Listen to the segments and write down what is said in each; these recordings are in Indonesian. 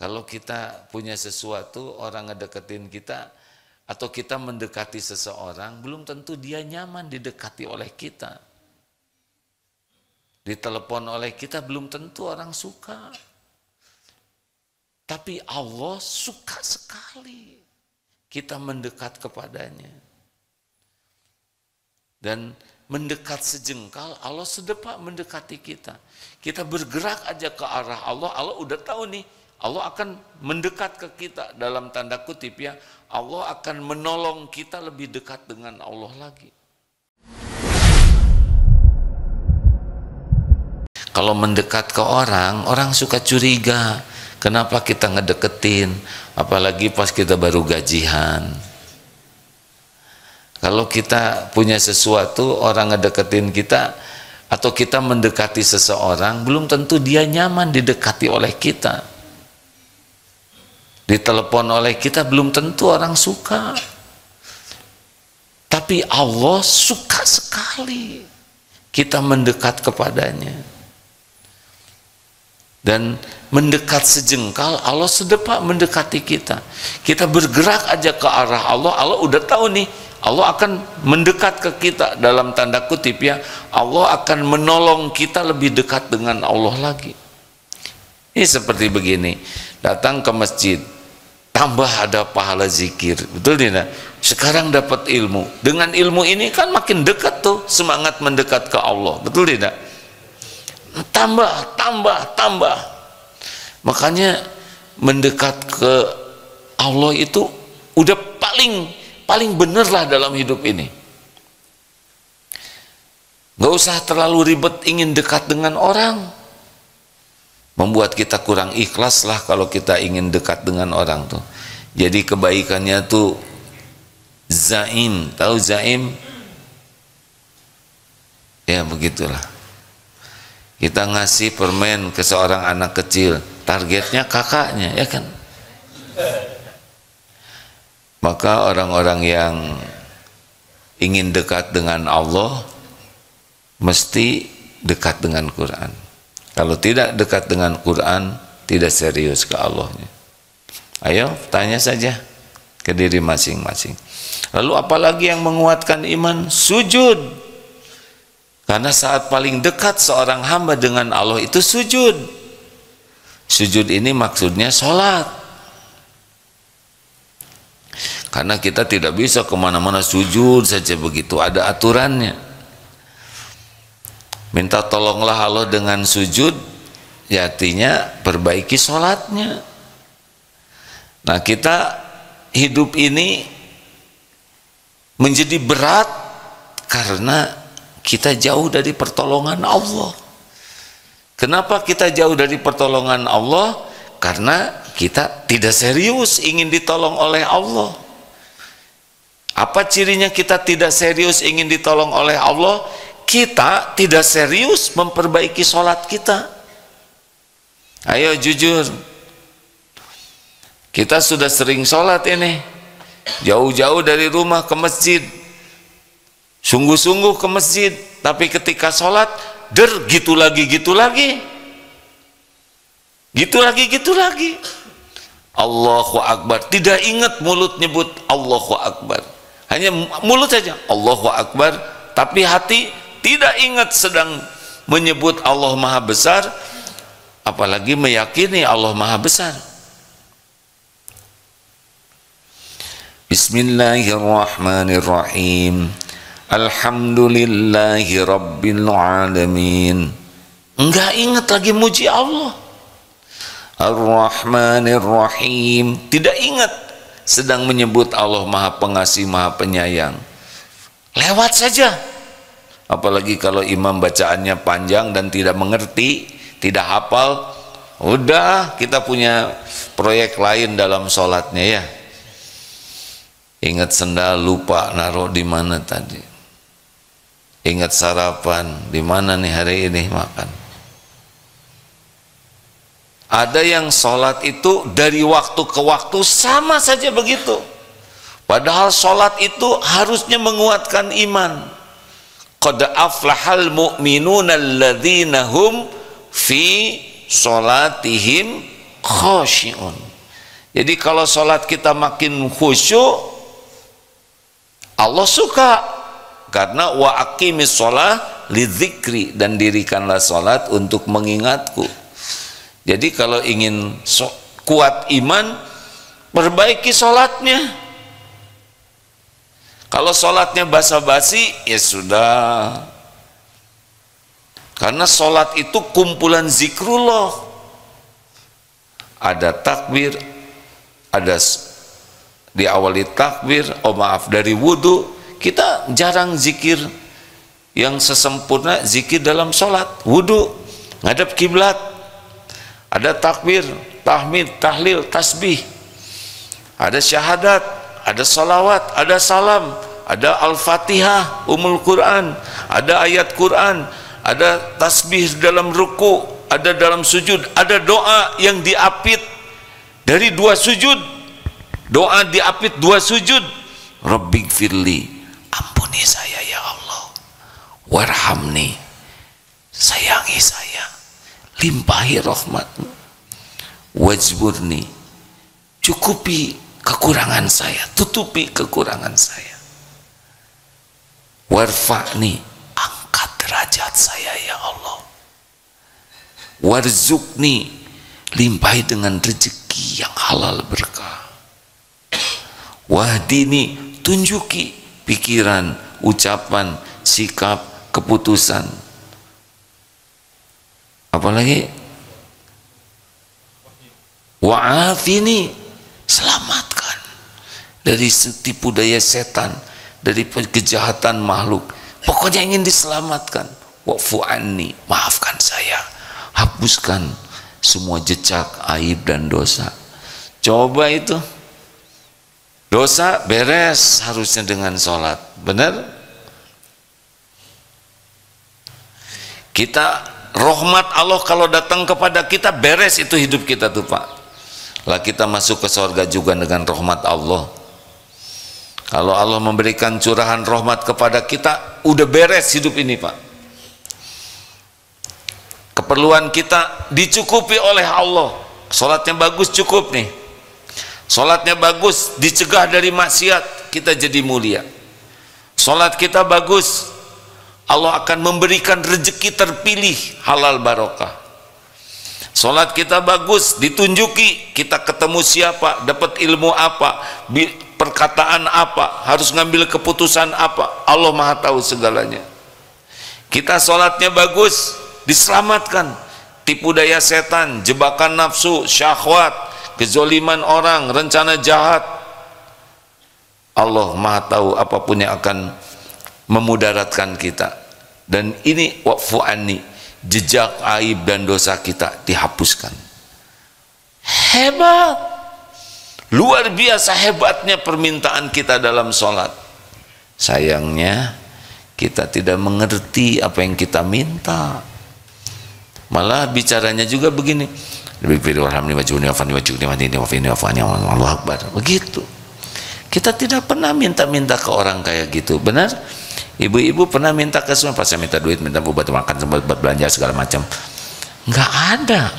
Kalau kita punya sesuatu, orang ngedeketin kita, atau kita mendekati seseorang, belum tentu dia nyaman didekati oleh kita. Ditelepon oleh kita, belum tentu orang suka. Tapi Allah suka sekali kita mendekat kepadanya. Dan mendekat sejengkal, Allah sedepak mendekati kita. Kita bergerak aja ke arah Allah, Allah udah tahu nih, Allah akan mendekat ke kita. Dalam tanda kutip ya, Allah akan menolong kita lebih dekat dengan Allah lagi. Kalau mendekat ke orang, orang suka curiga. Kenapa kita ngedeketin? Apalagi pas kita baru gajian. Kalau kita punya sesuatu, orang ngedeketin kita, atau kita mendekati seseorang, belum tentu dia nyaman didekati oleh kita. Ditelepon oleh kita, belum tentu orang suka. Tapi Allah suka sekali kita mendekat kepadanya. Dan mendekat sejengkal, Allah sedepak mendekati kita. Kita bergerak aja ke arah Allah, Allah udah tahu nih, Allah akan mendekat ke kita. Dalam tanda kutip ya, Allah akan menolong kita lebih dekat dengan Allah lagi. Ini seperti begini, datang ke masjid, tambah ada pahala zikir, betul tidak? Sekarang dapat ilmu, dengan ilmu ini kan makin dekat tuh semangat mendekat ke Allah, betul tidak? Tambah. Makanya mendekat ke Allah itu udah paling bener lah dalam hidup ini. Gak usah terlalu ribet ingin dekat dengan orang, membuat kita kurang ikhlas lah kalau kita ingin dekat dengan orang tuh. Jadi kebaikannya tuh zaim, tahu zaim? Ya begitulah. Kita ngasih permen ke seorang anak kecil, targetnya kakaknya, ya kan? Maka orang-orang yang ingin dekat dengan Allah mesti dekat dengan Quran. Kalau tidak dekat dengan Quran, tidak serius ke Allahnya. Ayo tanya saja ke diri masing-masing. Lalu apalagi yang menguatkan iman? Sujud. Karena saat paling dekat seorang hamba dengan Allah itu sujud. Sujud ini maksudnya sholat. Karena kita tidak bisa kemana-mana sujud saja begitu, ada aturannya. Minta tolonglah Allah dengan sujud, ya artinya perbaiki sholatnya. Nah kita hidup ini menjadi berat karena kita jauh dari pertolongan Allah. Kenapa kita jauh dari pertolongan Allah? Karena kita tidak serius ingin ditolong oleh Allah. Apa cirinya kita tidak serius ingin ditolong oleh Allah? Kita tidak serius memperbaiki sholat kita. Ayo jujur, kita sudah sering sholat ini, jauh-jauh dari rumah ke masjid, sungguh-sungguh ke masjid, tapi ketika sholat gitu lagi. Allahu Akbar, tidak ingat mulut nyebut Allahu Akbar, hanya mulut saja Allahu Akbar, tapi hati tidak ingat sedang menyebut Allah Maha Besar, apalagi meyakini Allah Maha Besar. Bismillahirrahmanirrahim. Alhamdulillahi Rabbil Alamin. Enggak ingat lagi muji Allah. Ar-Rahmanir-Rahim, tidak ingat sedang menyebut Allah Maha Pengasih, Maha Penyayang. Lewat saja. Apalagi kalau imam bacaannya panjang dan tidak mengerti, tidak hafal, udah kita punya proyek lain dalam sholatnya ya. Ingat sendal lupa naruh di mana tadi. Ingat sarapan di mana nih hari ini makan. Ada yang sholat itu dari waktu ke waktu sama saja begitu. Padahal sholat itu harusnya menguatkan iman. Qad aflahal mu'minuna alladzina hum fi sholatihim khasyi'un. Jadi kalau sholat kita makin khusyuk, Allah suka. Karena wa aqimis sholat lidzikri, dan dirikanlah sholat untuk mengingatku. Jadi kalau ingin kuat iman, perbaiki sholatnya. Kalau sholatnya basa-basi, ya sudah. Karena sholat itu kumpulan zikrullah. Ada takbir, ada diawali takbir, dari wudhu. Kita jarang zikir yang sesempurna zikir dalam sholat. Wudhu, ngadep kiblat, ada takbir, tahmid, tahlil, tasbih, ada syahadat, ada salawat, ada salam, ada al-fatihah, umul Quran, ada ayat Quran, ada tasbih dalam ruku, ada dalam sujud, ada doa yang diapit dari 2 sujud. Doa diapit 2 sujud. Rabbighfirli, ampuni saya ya Allah. Warhamni, sayangi saya, limpahi rahmatmu. Wajburni, cukupi kekurangan saya, tutupi kekurangan saya. Warfa'ni, angkat derajat saya ya Allah. Warzukni, limpahi dengan rezeki yang halal berkah. Wahdini, tunjuki pikiran, ucapan, sikap, keputusan. Apalagi wa'afini, selamatkan dari tipu daya setan, dari kejahatan makhluk. Pokoknya ingin diselamatkan. Wa'fu anni, maafkan saya, hapuskan semua jejak aib dan dosa. Coba itu, dosa beres harusnya dengan sholat, benar? Kita, rahmat Allah kalau datang kepada kita, beres itu hidup kita tuh Pak. Lah kita masuk ke surga juga dengan rahmat Allah. Kalau Allah memberikan curahan rahmat kepada kita, udah beres hidup ini Pak. Keperluan kita dicukupi oleh Allah. Sholatnya bagus, cukup nih. Sholatnya bagus, dicegah dari maksiat, kita jadi mulia. Sholat kita bagus, Allah akan memberikan rezeki terpilih, halal barokah. Sholat kita bagus, ditunjuki kita ketemu siapa, dapat ilmu apa, perkataan apa, harus ngambil keputusan apa, Allah maha tahu segalanya. Kita sholatnya bagus, diselamatkan tipu daya setan, jebakan nafsu, syahwat, kezoliman orang, rencana jahat. Allah maha tahu apapun yang akan memudaratkan kita. Dan ini wa'fu anni, jejak aib dan dosa kita dihapuskan. Hebat, luar biasa hebatnya permintaan kita dalam sholat. Sayangnya kita tidak mengerti apa yang kita minta, malah bicaranya juga begini, Allah Akbar, begitu. Kita tidak pernah minta-minta ke orang kayak gitu, benar? Ibu-ibu pernah minta ke semua, pas saya minta duit, minta buat makan, buat belanja segala macam, nggak ada.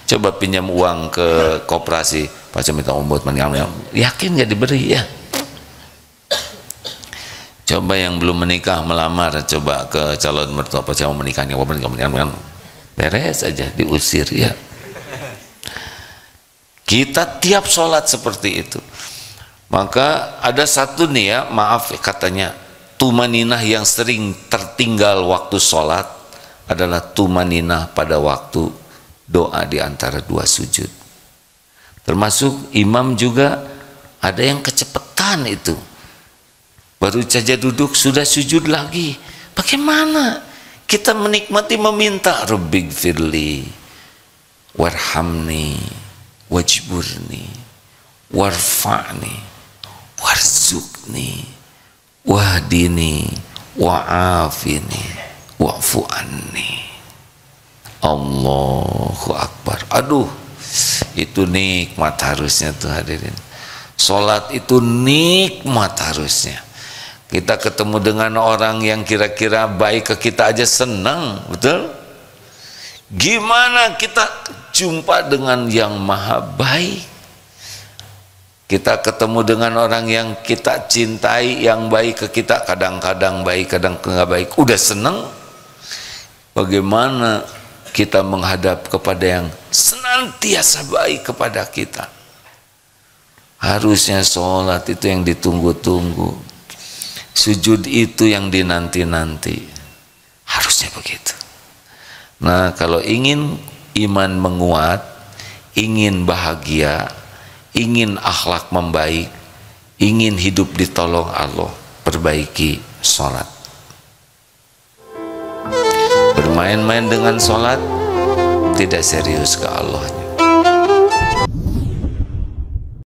Coba pinjam uang ke koperasi, pas saya minta buat yakin nggak diberi ya? Coba yang belum menikah melamar, coba ke calon mertua, pas saya mau menikah, beres aja diusir ya. Kita tiap sholat seperti itu. Maka ada satu nih ya, maaf katanya, tumaninah yang sering tertinggal waktu sholat adalah tumaninah pada waktu doa di antara 2 sujud. Termasuk imam juga ada yang kecepatan itu, baru saja duduk sudah sujud lagi. Bagaimana kita menikmati meminta Rabbighfirli warhamni wajburni warfa'ni warzukni wahdini wa'afini wa'fu anni. Allahu Akbar. Aduh, itu nikmat harusnya tuh hadirin. Sholat itu nikmat harusnya. Kita ketemu dengan orang yang kira-kira baik ke kita aja senang, betul? Gimana kita jumpa dengan yang maha baik? Kita ketemu dengan orang yang kita cintai, yang baik ke kita, kadang-kadang baik, kadang nggak baik, udah seneng. Bagaimana kita menghadap kepada yang senantiasa baik kepada kita? Harusnya sholat itu yang ditunggu-tunggu, sujud itu yang dinanti-nanti, harusnya begitu. Nah, kalau ingin iman menguat, ingin bahagia, ingin akhlak membaik, ingin hidup ditolong Allah, perbaiki sholat. Bermain-main dengan sholat tidak serius ke Allah.